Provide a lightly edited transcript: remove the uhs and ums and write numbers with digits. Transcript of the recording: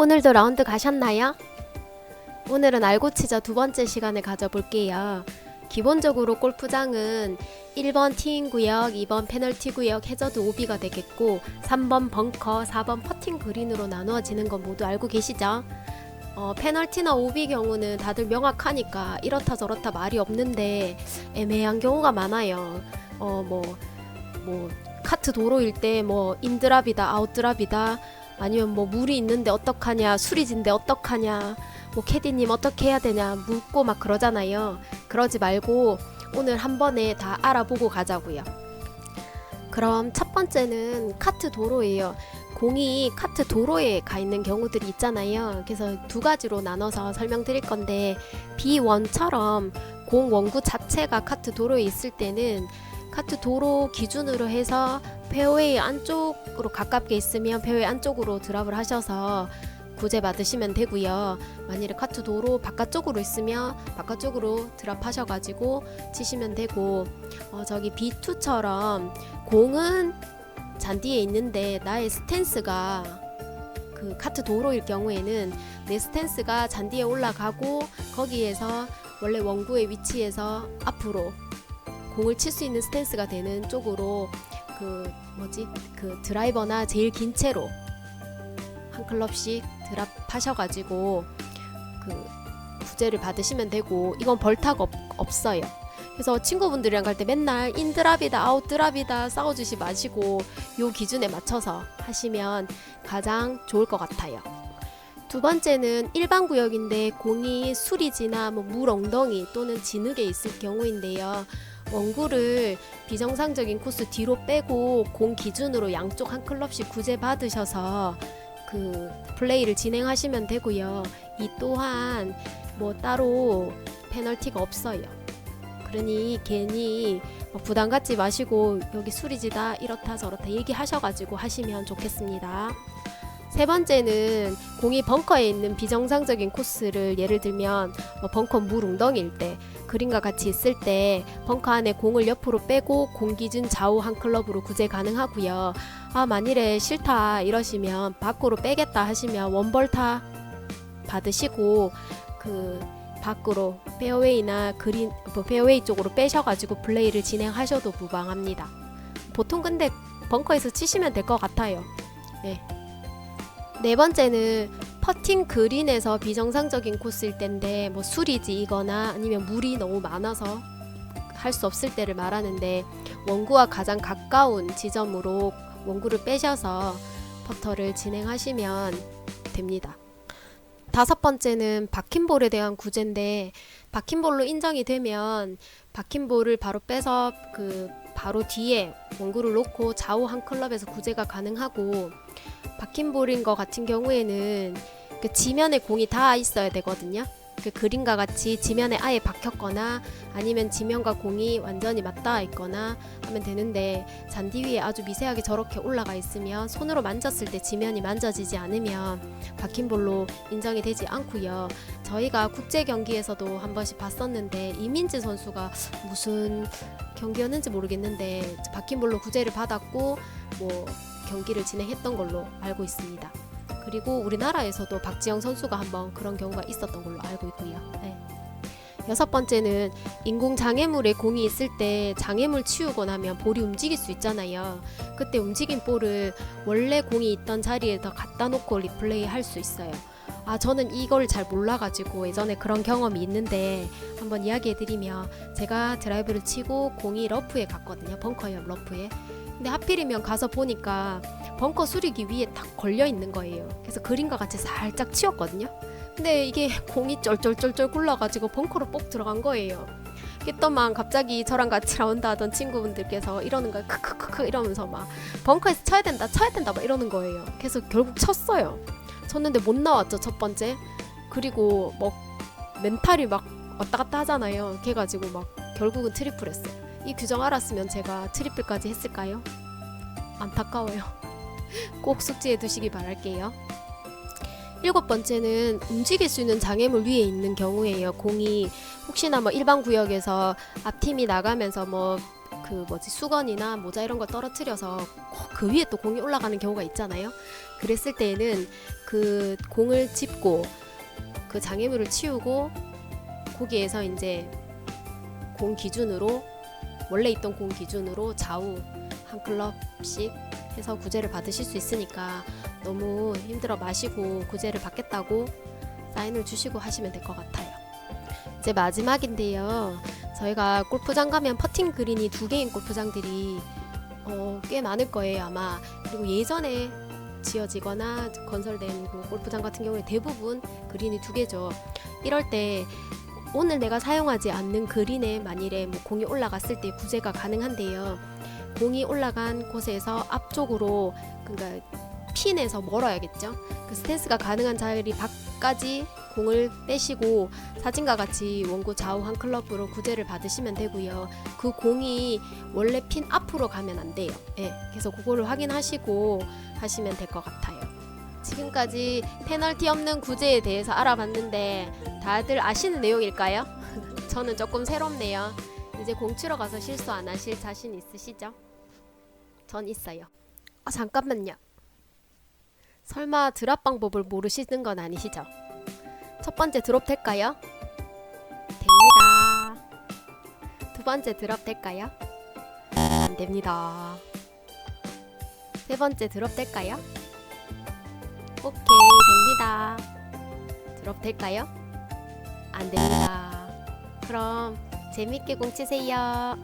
오늘도 라운드 가셨나요? 오늘은 알고 치자 두 번째 시간을 가져볼게요. 기본적으로 골프장은 1번 티인 구역, 2번 페널티 구역, 해저드 오비가 되겠고 3번 벙커, 4번 퍼팅 그린으로 나누어지는 건 모두 알고 계시죠? 페널티나 오비 경우는 다들 명확하니까 이렇다 저렇다 말이 없는데 애매한 경우가 많아요. 카트 도로일 때 인드랍이다 아웃드랍이다 아니면 물이 있는데 어떡하냐, 수리진데 어떡하냐, 캐디님 어떻게 해야 되냐 묻고 막 그러잖아요. 그러지 말고 오늘 한 번에 다 알아보고 가자고요. 그럼 첫 번째는 카트 도로예요. 공이 카트 도로에 가 있는 경우들이 있잖아요. 그래서 두 가지로 나눠서 설명드릴 건데, B1처럼 공 원구 자체가 카트 도로에 있을 때는 카트 도로 기준으로 해서 페어웨이 안쪽으로 가깝게 있으면 페어웨이 안쪽으로 드랍을 하셔서 구제 받으시면 되고요. 만일에 카트 도로 바깥쪽으로 있으면 바깥쪽으로 드랍 하셔가지고 치시면 되고, 저기 B2처럼 공은 잔디에 있는데 나의 스탠스가 그 카트 도로일 경우에는 내 스탠스가 잔디에 올라가고 거기에서 원래 원구의 위치에서 앞으로 공을 칠 수 있는 스탠스가 되는 쪽으로 그 드라이버나 제일 긴 채로 한 클럽씩 드랍 하셔가지고 그 구제를 받으시면 되고, 이건 벌타가 없어요. 그래서 친구분들이랑 갈 때 맨날 인드랍이다 아웃드랍이다 싸워주시 마시고 요 기준에 맞춰서 하시면 가장 좋을 것 같아요. 두 번째는 일반 구역인데 공이 수리지나 물 엉덩이 또는 진흙에 있을 경우인데요. 원구를 비정상적인 코스 뒤로 빼고 공 기준으로 양쪽 한 클럽씩 구제 받으셔서 그 플레이를 진행하시면 되고요. 이 또한 따로 페널티가 없어요. 그러니 괜히 부담 갖지 마시고 여기 수리지다 이렇다 저렇다 얘기하셔가지고 하시면 좋겠습니다. 세 번째는 공이 벙커에 있는 비정상적인 코스를 예를 들면 벙커 물 웅덩이일 때, 그린과 같이 있을 때 벙커 안에 공을 옆으로 빼고 공 기준 좌우 한 클럽으로 구제 가능하고요. 만일에 싫다 이러시면 밖으로 빼겠다 하시면 원벌타 받으시고 그 밖으로 페어웨이나 그린 페어웨이 쪽으로 빼셔가지고 플레이를 진행하셔도 무방합니다. 보통 근데 벙커에서 치시면 될 것 같아요. 네 번째는 퍼팅 그린에서 비정상적인 코스일 때인데 수리지이거나 아니면 물이 너무 많아서 할 수 없을 때를 말하는데, 원구와 가장 가까운 지점으로 원구를 빼셔서 퍼터를 진행하시면 됩니다. 다섯 번째는 박힌볼에 대한 구제인데, 박힌볼로 인정이 되면 박힌볼을 바로 빼서 바로 뒤에 원구를 놓고 좌우 한 클럽에서 구제가 가능하고, 박힌볼인 것 같은 경우에는 그 지면에 공이 닿아 있어야 되거든요. 그 그림과 같이 지면에 아예 박혔거나 아니면 지면과 공이 완전히 맞닿아 있거나 하면 되는데, 잔디 위에 아주 미세하게 저렇게 올라가 있으면 손으로 만졌을 때 지면이 만져지지 않으면 박힌볼로 인정이 되지 않고요. 저희가 국제 경기에서도 한 번씩 봤었는데, 이민지 선수가 무슨 경기였는지 모르겠는데 박힌볼로 구제를 받았고 경기를 진행했던 걸로 알고 있습니다. 그리고 우리나라에서도 박지영 선수가 한번 그런 경우가 있었던 걸로 알고 있고요. 여섯 번째는 인공 장애물에 공이 있을 때 장애물 치우고 나면 볼이 움직일 수 있잖아요. 그때 움직인 볼을 원래 공이 있던 자리에다 갖다 놓고 리플레이 할 수 있어요. 저는 이걸 잘 몰라가지고 예전에 그런 경험이 있는데 한번 이야기해드리면, 제가 드라이브를 치고 공이 러프에 갔거든요. 벙커 옆 러프에. 근데 하필이면 가서 보니까 벙커 수리기 위에 딱 걸려 있는 거예요. 그래서 그린과 같이 살짝 치웠거든요. 근데 이게 공이 쩔쩔쩔쩔 굴러가지고 벙커로 뽁 들어간 거예요. 그랬더만 갑자기 저랑 같이 라운드 하던 친구분들께서 이러는 거예요. 크크크크 이러면서 막 벙커에서 쳐야 된다 막 이러는 거예요. 그래서 결국 쳤어요. 쳤는데 못 나왔죠, 첫 번째. 그리고 멘탈이 막 왔다 갔다 하잖아요. 그래가지고 결국은 트리플 했어요. 이 규정 알았으면 제가 트리플까지 했을까요? 안타까워요. 꼭 숙지해 두시기 바랄게요. 일곱 번째는 움직일 수 있는 장애물 위에 있는 경우에요. 공이 혹시나 일반 구역에서 앞팀이 나가면서 그 뭐지 수건이나 모자 이런 걸 떨어뜨려서 그 위에 또 공이 올라가는 경우가 있잖아요. 그랬을 때에는 그 공을 짚고 그 장애물을 치우고 거기에서 이제 공 기준으로 원래 있던 공 기준으로 좌우 한 클럽씩 해서 구제를 받으실 수 있으니까 너무 힘들어 마시고 구제를 받겠다고 사인을 주시고 하시면 될 것 같아요. 이제 마지막인데요. 저희가 골프장 가면 퍼팅 그린이 2개인 골프장들이 꽤 많을 거예요 아마. 그리고 예전에 지어지거나 건설된 그 골프장 같은 경우에 대부분 그린이 2개죠. 이럴 때 오늘 내가 사용하지 않는 그린에 만일에 뭐 공이 올라갔을 때 구제가 가능한데요. 공이 올라간 곳에서 앞쪽으로 그러니까 핀에서 멀어야겠죠. 그 스탠스가 가능한 자리 밖까지 공을 빼시고 사진과 같이 원고 좌우 한 클럽으로 구제를 받으시면 되고요. 그 공이 원래 핀 앞으로 가면 안 돼요. 예, 그래서 그거를 확인하시고 하시면 될 것 같아요. 지금까지 페널티 없는 구제에 대해서 알아봤는데 다들 아시는 내용일까요? 저는 조금 새롭네요. 이제 공 치러 가서 실수 안 하실 자신 있으시죠? 전 있어요. 잠깐만요. 설마 드랍 방법을 모르시는 건 아니시죠? 첫 번째 드롭 될까요? 됩니다. 두 번째 드롭 될까요? 안 됩니다. 세 번째 드롭 될까요? 오케이, 됩니다. 드롭 될까요? 안 됩니다. 그럼 재밌게 공 치세요.